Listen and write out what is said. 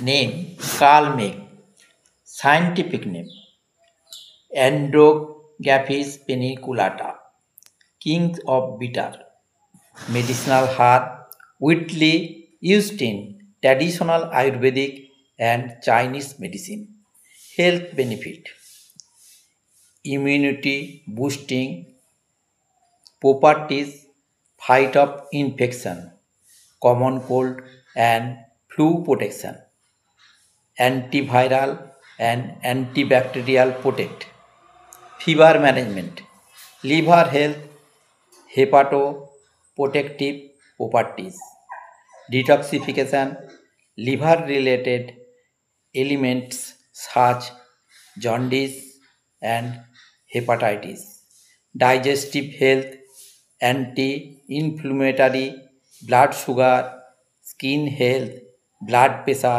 Name Calmec. Scientific name Androgaphis paniculata. King of bitter. Medicinal herb widely used in traditional Ayurvedic and Chinese medicine. Health benefit immunity boosting properties, fight of infection, common cold and flu protection, antiviral and antibacterial protect, fever management, liver health, hepatoprotective properties, detoxification, liver related elements such jaundice and hepatitis, digestive health, anti-inflammatory, blood sugar, skin health, blood pressure,